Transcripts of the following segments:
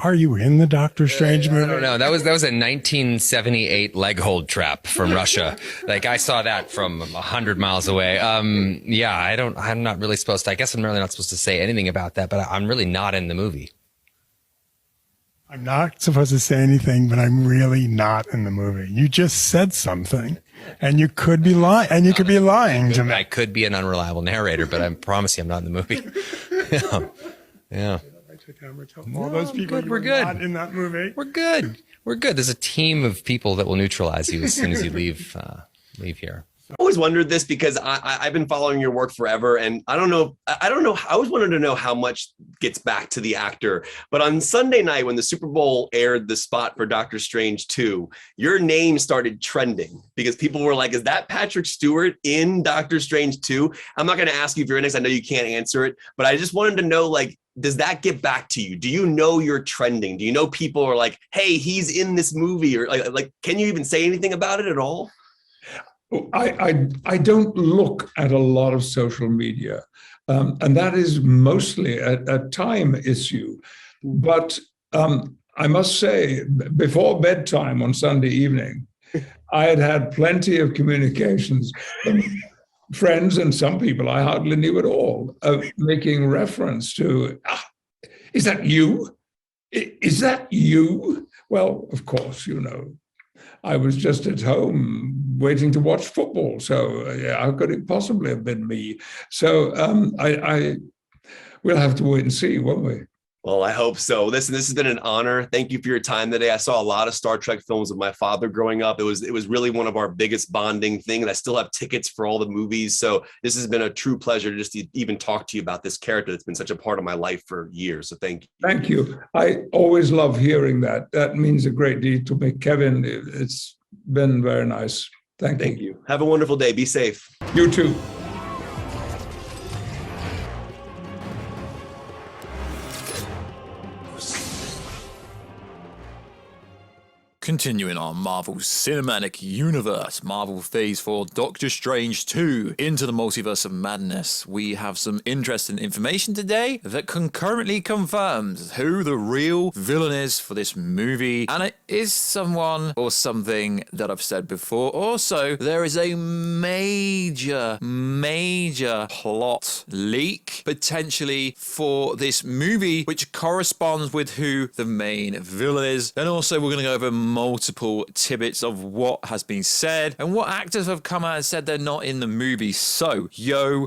Are you in the Doctor Strange movie? I don't know. That was a 1978 leg hold trap from Russia. Like I saw that from 100 miles away. Yeah, I'm not really supposed to. I guess I'm really not supposed to say anything about that. But I'm really not in the movie. I'm not supposed to say anything, but I'm really not in the movie. You just said something, and you could be lying. And you could be lying to me. I could be an unreliable narrator, but I promise you, I'm not in the movie. Yeah. All those people we're good. Not in that movie. We're good. We're good. There's a team of people that will neutralize you as soon as you leave here. I always wondered this because I've been following your work forever, and I don't know. I always wanted to know how much gets back to the actor. But on Sunday night, when the Super Bowl aired the spot for Doctor Strange 2, your name started trending because people were like, "Is that Patrick Stewart in Doctor Strange 2?" I'm not going to ask you if you're in this. I know you can't answer it, but I just wanted to know, like, does that get back to you? Do you know you're trending? Do you know people are like, "Hey, he's in this movie," or like, can you even say anything about it at all? I don't look at a lot of social media, and that is mostly a time issue. But I must say, before bedtime on Sunday evening, I had plenty of communications from friends and some people I hardly knew at all, making reference to, is that you? Is that you? Well, of course, I was just at home waiting to watch football. So how could it possibly have been me? So we'll have to wait and see, won't we? Well, I hope so. Listen, this has been an honor. Thank you for your time today. I saw a lot of Star Trek films with my father growing up. It was really one of our biggest bonding things. I still have tickets for all the movies. So this has been a true pleasure just to even talk to you about this character that's been such a part of my life for years. So thank you. Thank you. I always love hearing that. That means a great deal to me. Kevin, it's been very nice. Thank you. Have a wonderful day. Be safe. You too. Continuing our Marvel Cinematic Universe, Marvel Phase 4, Doctor Strange 2, Into the Multiverse of Madness. We have some interesting information today that concurrently confirms who the real villain is for this movie, and it is someone or something that I've said before. Also, there is a major plot leak, potentially, for this movie, which corresponds with who the main villain is. And also, we're going to go over multiple tidbits of what has been said and what actors have come out and said they're not in the movie. So,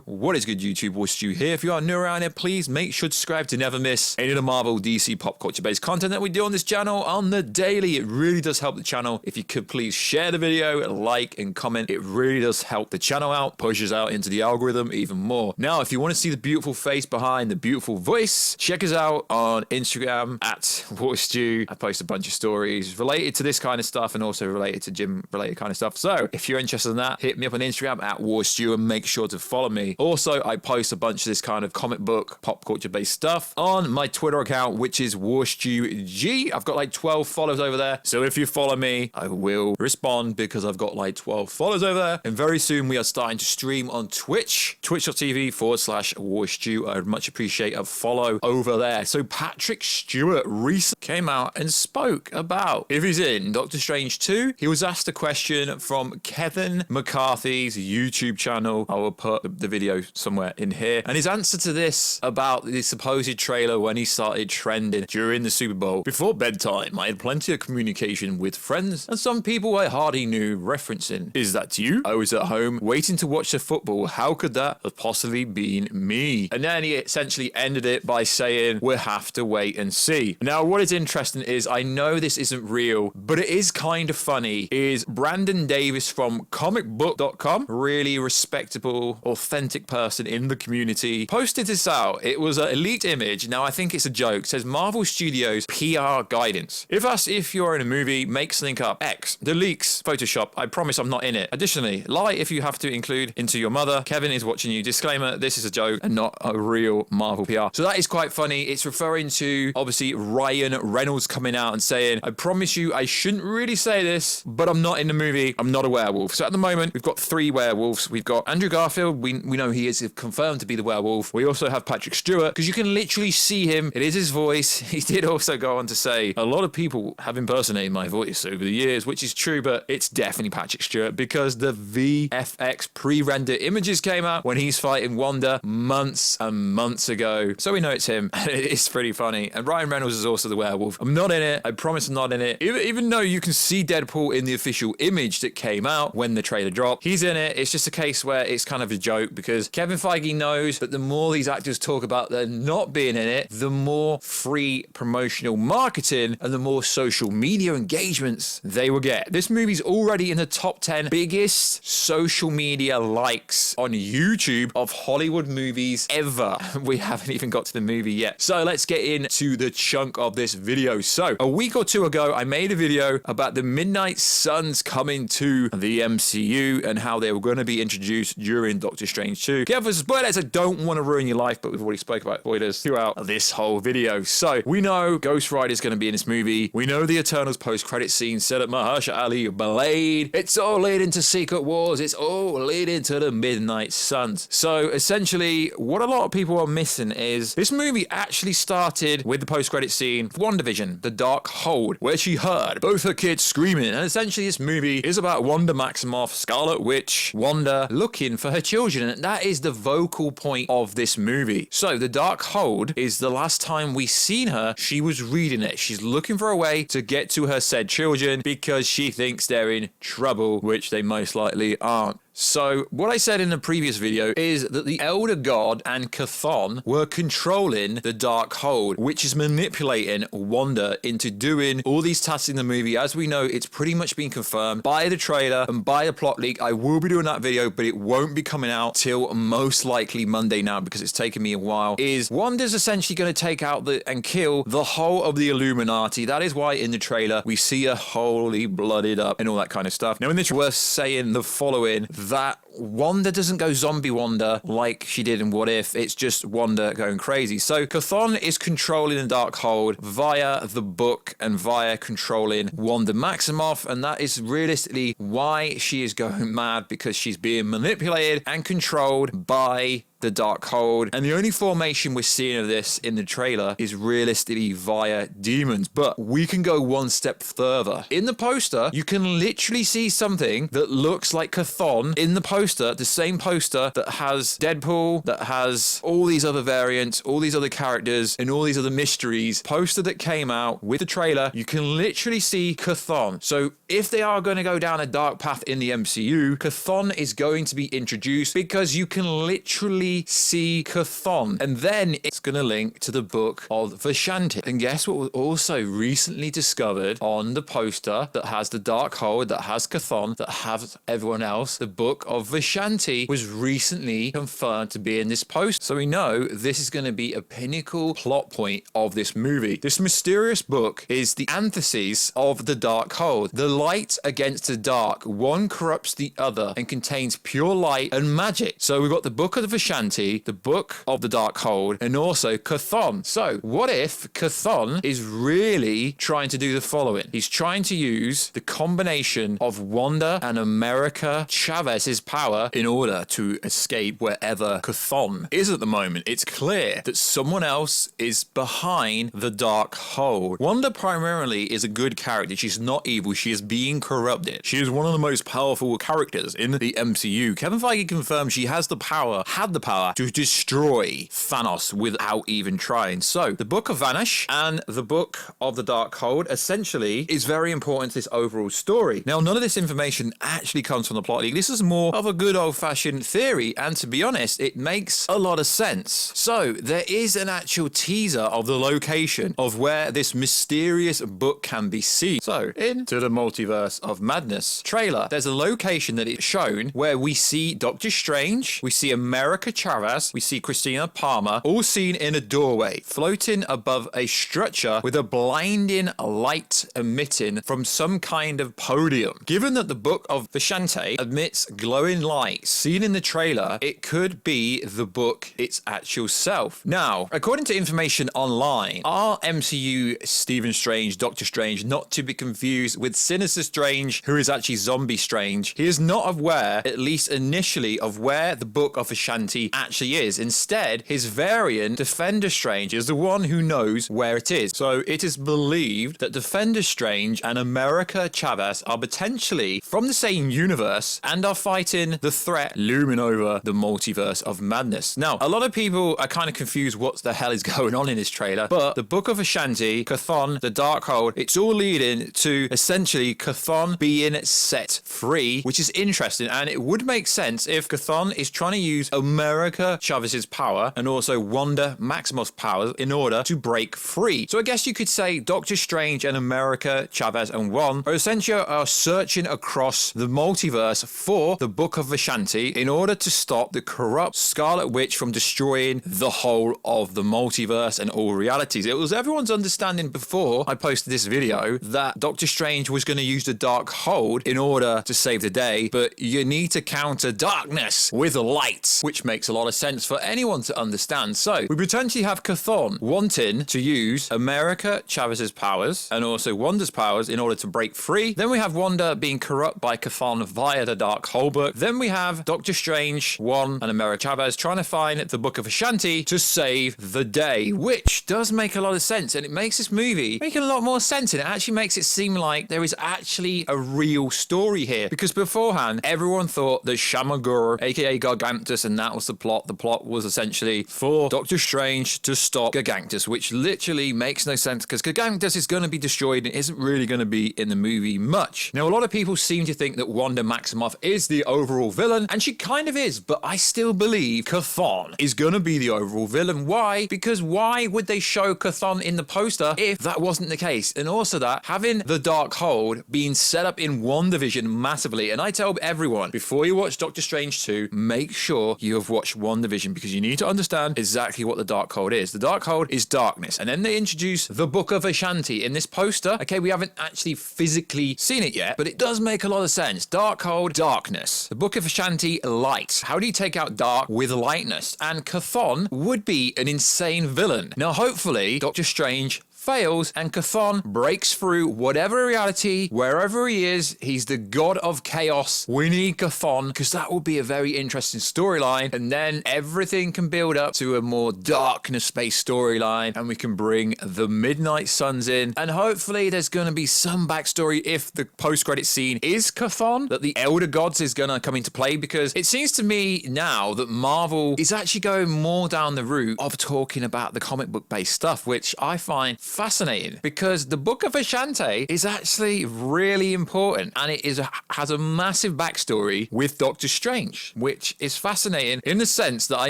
what is good, YouTube? Warstu here. If you are new around here, please make sure to subscribe to never miss any of the Marvel, DC, pop culture based content that we do on this channel on the daily. It really does help the channel. If you could please share the video, like and comment, it really does help the channel out, pushes out into the algorithm even more. Now, if you want to see the beautiful face behind the beautiful voice, check us out on Instagram at Warstu. I post a bunch of stories related to this kind of stuff and also related to gym related kind of stuff. So if you're interested in that, hit me up on Instagram at Warstu and make sure to follow me. Also, I post a bunch of this kind of comic book, pop culture based stuff on my Twitter account, which is WarstuG. I've got like 12 followers over there. So if you follow me, I will respond because I've got like 12 followers over there. And very soon we are starting to stream on Twitch, twitch.tv/Warstu. I would much appreciate a follow over there. So Patrick Stewart recently came out and spoke about if he's in Doctor Strange 2. He was asked a question from Kevin McCarthy's YouTube channel. I will put the video somewhere in here. And his answer to this about the supposed trailer when he started trending during the Super Bowl. Before bedtime, I had plenty of communication with friends and some people I hardly knew referencing. Is that you? I was at home waiting to watch the football. How could that have possibly been me? And then he essentially ended it by saying, we'll have to wait and see. Now, what is interesting is I know this isn't real, but it is kind of funny, is Brandon Davis from comicbook.com, really respectable, authentic person in the community, posted this out. It was an leaked image. Now, I think it's a joke. It says Marvel Studios PR guidance. If asked if you're in a movie, make something up. X. The leaks. Photoshop. I promise I'm not in it. Additionally, lie if you have to include into your mother. Kevin is watching you. Disclaimer, this is a joke and not a real Marvel PR. So that is quite funny. It's referring to, obviously, Ryan Reynolds coming out and saying, I promise you I I shouldn't really say this, but I'm not in the movie. I'm not a werewolf. So at the moment, we've got 3 werewolves. We've got Andrew Garfield. We know he is confirmed to be the werewolf. We also have Patrick Stewart, because you can literally see him. It is his voice. He did also go on to say, a lot of people have impersonated my voice over the years, which is true, but it's definitely Patrick Stewart, because the VFX pre-render images came out when he's fighting Wanda months and months ago. So we know it's him. It's pretty funny. And Ryan Reynolds is also the werewolf. I'm not in it. I promise I'm not in it. Even though you can see Deadpool in the official image that came out when the trailer dropped, he's in it. It's just a case where it's kind of a joke, because Kevin Feige knows that the more these actors talk about their not being in it, the more free promotional marketing and the more social media engagements they will get. This movie's already in the top 10 biggest social media likes on YouTube of Hollywood movies ever. We haven't even got to the movie yet. So let's get into the chunk of this video. So a week or 2 ago, I made a video about the Midnight Suns coming to the MCU and how they were going to be introduced during Doctor Strange 2. Careful for spoilers, I don't want to ruin your life, but we've already spoke about spoilers throughout this whole video. So we know Ghost Rider's going to be in this movie. We know the Eternals post-credit scene set up Mahershala Ali Blade. It's all leading to Secret Wars. It's all leading to the Midnight Suns. So essentially, what a lot of people are missing is this movie actually started with the post-credit scene for WandaVision, the Darkhold, where she heard both her kids screaming. And essentially, this movie is about Wanda Maximoff, Scarlet Witch, Wanda looking for her children. And that is the vocal point of this movie. So the Darkhold is the last time we seen her. She was reading it. She's looking for a way to get to her said children because she thinks they're in trouble, which they most likely aren't. So what I said in the previous video is that the Elder God and Chthon were controlling the Darkhold, which is manipulating Wanda into doing all these tasks in the movie. As we know, it's pretty much been confirmed by the trailer and by the plot leak. I will be doing that video, but it won't be coming out till most likely Monday now because it's taken me a while. Is Wanda's essentially going to take out and kill the whole of the Illuminati. That is why in the trailer we see her wholly blooded up and all that kind of stuff. Now in this worth saying the following, that Wanda doesn't go zombie Wanda like she did in What If. It's just Wanda going crazy. So Chthon is controlling the Darkhold via the book and via controlling Wanda Maximoff, and that is realistically why she is going mad, because she's being manipulated and controlled by the Darkhold. And the only formation we're seeing of this in the trailer is realistically via demons. But we can go one step further. In the poster, you can literally see something that looks like Chthon in the poster, the same poster that has Deadpool, that has all these other variants, all these other characters, and all these other mysteries. Poster that came out with the trailer, you can literally see Chthon. So if they are going to go down a dark path in the MCU, Chthon is going to be introduced because you can literally see Chthon, and then it's going to link to the Book of Vishanti. And guess what was also recently discovered on the poster that has the Darkhold, that has Chthon, that has everyone else? The Book of Vishanti was recently confirmed to be in this post. So we know this is going to be a pinnacle plot point of this movie. This mysterious book is the antithesis of the Darkhold. The light against the dark. One corrupts the other and contains pure light and magic. So we've got the Book of Vishanti, the Book of the Darkhold, and also Chthon. So what if Chthon is really trying to do the following? He's trying to use the combination of Wanda and America Chavez's power in order to escape wherever Chthon is at the moment. It's clear that someone else is behind the Darkhold. Wanda primarily is a good character. She's not evil. She is being corrupted. She is one of the most powerful characters in the MCU. Kevin Feige confirmed she has the power, had the power to destroy Thanos without even trying. So the Book of Vanish and the Book of the Darkhold essentially is very important to this overall story. Now, none of this information actually comes from the plot leak. This is more of a good old-fashioned theory, and to be honest, it makes a lot of sense. So there is an actual teaser of the location of where this mysterious book can be seen. So into the Multiverse of Madness trailer, there's a location that is shown where we see Doctor Strange, we see America Chavez, we see Christina Palmer, all seen in a doorway, floating above a structure with a blinding light emitting from some kind of podium. Given that the Book of Vishanti emits glowing light seen in the trailer, it could be the book its actual self. Now, according to information online, our MCU Stephen Strange, Doctor Strange, not to be confused with Sinister Strange, who is actually Zombie Strange, he is not aware, at least initially, of where the Book of Vishanti actually is. Instead, his variant, Defender Strange, is the one who knows where it is. So it is believed that Defender Strange and America Chavez are potentially from the same universe and are fighting the threat looming over the multiverse of madness. Now, a lot of people are kind of confused what the hell is going on in this trailer, but the Book of Vishanti, Chthon, the Darkhold, it's all leading to essentially Chthon being set free, which is interesting, and it would make sense if Chthon is trying to use America Chavez's power and also Wanda Maximoff's powers in order to break free. So I guess you could say Doctor Strange and America Chavez and Wanda are essentially searching across the multiverse for the Book of Vishanti in order to stop the corrupt Scarlet Witch from destroying the whole of the multiverse and all realities. It was everyone's understanding before I posted this video that Doctor Strange was going to use the Darkhold in order to save the day, but you need to counter darkness with light, which makes a lot of sense for anyone to understand. So we potentially have Chthon wanting to use America Chavez's powers and also Wanda's powers in order to break free. Then we have Wanda being corrupt by Chthon via the Darkhold book. Then we have Doctor Strange, Juan, and America Chavez trying to find the Book of Vishanti to save the day, which does make a lot of sense, and it makes this movie make a lot more sense, and it actually makes it seem like there is actually a real story here, because beforehand everyone thought that Shamagur, aka Gargantus, and that was the plot. The plot was essentially for Doctor Strange to stop Gargantus, which literally makes no sense because Gargantus is going to be destroyed and isn't really going to be in the movie much. Now, a lot of people seem to think that Wanda Maximoff is the overall villain, and she kind of is, but I still believe Chthon is going to be the overall villain. Why? Because why would they show Chthon in the poster if that wasn't the case? And also that having the Darkhold being set up in WandaVision massively, and I tell everyone, before you watch Doctor Strange 2, make sure you have watched WandaVision, because you need to understand exactly what the Darkhold is. The Darkhold is darkness, and then they introduce the Book of Vishanti in this poster. Okay, we haven't actually physically seen it yet, but it does make a lot of sense. Darkhold, darkness. The Book of Vishanti, light. How do you take out dark with lightness? And Chthon would be an insane villain. Now, hopefully, Doctor Strange fails and Chthon breaks through whatever reality, wherever he is. He's the god of chaos. We need Chthon, because that would be a very interesting storyline, and then everything can build up to a more darkness-based storyline, and we can bring the Midnight Suns in, and hopefully there's going to be some backstory if the post-credit scene is Chthon, that the Elder Gods is going to come into play, because it seems to me now that Marvel is actually going more down the route of talking about the comic book-based stuff, which I find fascinating, because the Book of Vishanti is actually really important, and it has a massive backstory with Doctor Strange, which is fascinating in the sense that I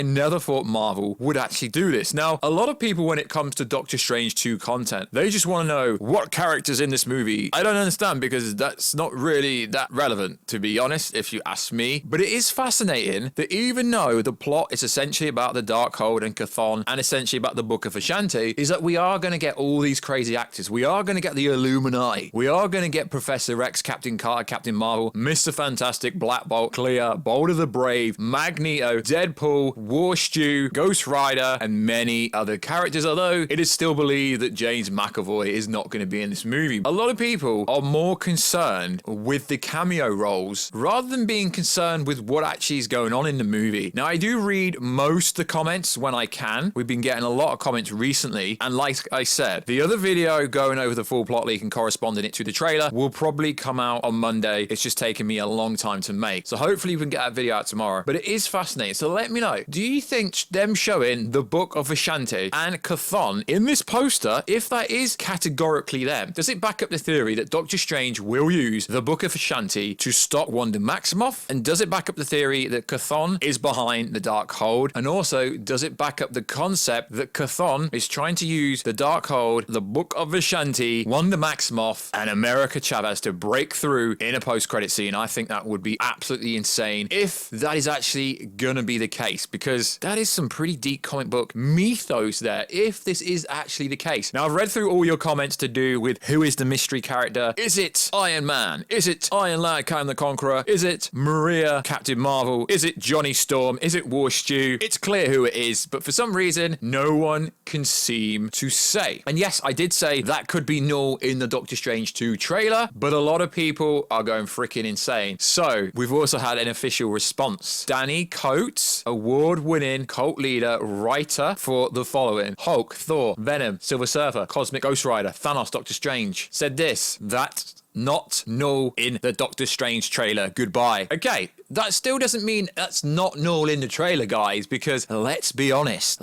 never thought Marvel would actually do this. Now, a lot of people, when it comes to Doctor Strange 2 content, they just want to know what characters in this movie. I don't understand, because that's not really that relevant, to be honest, if you ask me. But it is fascinating that even though the plot is essentially about the Darkhold and Chthon and essentially about the Book of Vishanti, is that we are going to get all these crazy actors. We are going to get the Illuminati. We are going to get Professor X, Captain Carter, Captain Marvel, Mr. Fantastic, Black Bolt, Clea, Boulder the Brave, Magneto, Deadpool, Warstu, Ghost Rider, and many other characters, although it is still believed that James McAvoy is not going to be in this movie. A lot of people are more concerned with the cameo roles rather than being concerned with what actually is going on in the movie. Now, I do read most of the comments when I can. We've been getting a lot of comments recently, and like I said, the other video going over the full plot leak and corresponding it to the trailer will probably come out on Monday. It's just taken me a long time to make, so hopefully we can get that video out tomorrow. But it is fascinating, so let me know, do you think them showing the Book of Vishanti and Chthon in this poster, if that is categorically them, does it back up the theory that Doctor Strange will use the Book of Vishanti to stop Wanda Maximoff? And does it back up the theory that Chthon is behind the Darkhold? And also, does it back up the concept that Chthon is trying to use the Darkhold Darkhold, the Book of Vishanti, Wanda Maximoff, and America Chavez to break through in a post-credit scene. I think that would be absolutely insane if that is actually gonna be the case, because that is some pretty deep comic book mythos there, if this is actually the case. Now, I've read through all your comments to do with who is the mystery character. Is it Iron Man? Is it Iron Lad, Kang the Conqueror? Is it Maria, Captain Marvel? Is it Johnny Storm? Is it Warstu? It's clear who it is, but for some reason, no one can seem to say. And yes, I did say that could be null in the Doctor Strange 2 trailer, but a lot of people are going freaking insane. So we've also had an official response. Danny Coates, award-winning cult leader, writer for the following: Hulk, Thor, Venom, Silver Surfer, Cosmic Ghost Rider, Thanos, Doctor Strange, said this: that's not null in the Doctor Strange trailer. Goodbye. Okay, that still doesn't mean that's not null in the trailer, guys, because let's be honest,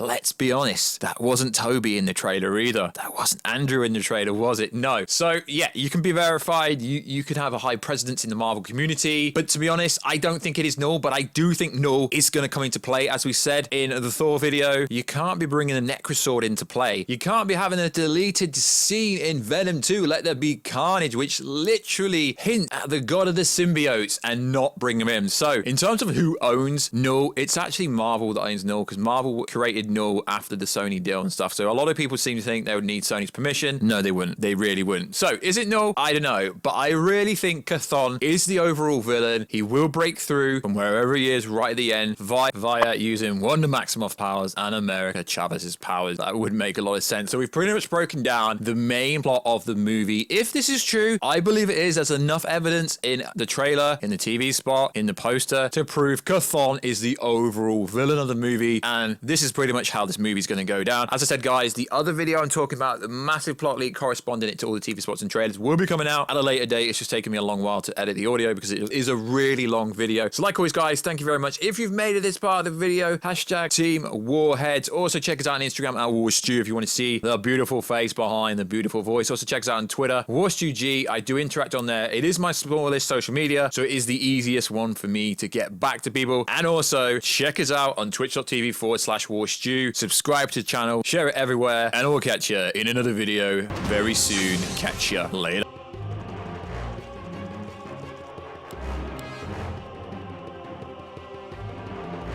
that wasn't Tobey in the trailer either. That wasn't Andrew in the trailer, was it? No. So yeah, you can be verified, you could have a high presence in the Marvel community, but to be honest, I don't think it is null, but I do think null is going to come into play. As we said in the Thor video, you can't be bringing a Necrosword into play. You can't be having a deleted scene in Venom 2, Let There Be Carnage, which literally hint at the god of the symbiotes, and not bring him in. So in terms of who owns Null, it's actually Marvel that owns Null, because Marvel created Null after the Sony deal and stuff. So a lot of people seem to think they would need Sony's permission. No, they wouldn't. They really wouldn't. So is it Null? I don't know, but I really think Chthon is the overall villain. He will break through from wherever he is right at the end via using Wanda Maximoff powers and America Chavez's powers. That would make a lot of sense. So we've pretty much broken down the main plot of the movie. If this is true, I believe it is. There's enough evidence in the trailer, in the TV spot, in the poster to prove Chthon is the overall villain of the movie, and this is pretty much how this movie is going to go down. As I said, guys, the other video I'm talking about, the massive plot leak corresponding to all the TV spots and trailers, will be coming out at a later date. It's just taken me a long while to edit the audio because it is a really long video. So like always, guys, thank you very much. If you've made it this part of the video, hashtag Team Warheads. Also check us out on Instagram at Warstu if you want to see the beautiful face behind the beautiful voice. Also check us out on Twitter, WarstuG. I do interact on there. It is my smallest social media, so it is the easiest one for me to get back to people. And also check us out on twitch.tv/Warstu. Subscribe to the channel, share it everywhere, and we'll catch you in another video very soon. Catch you later.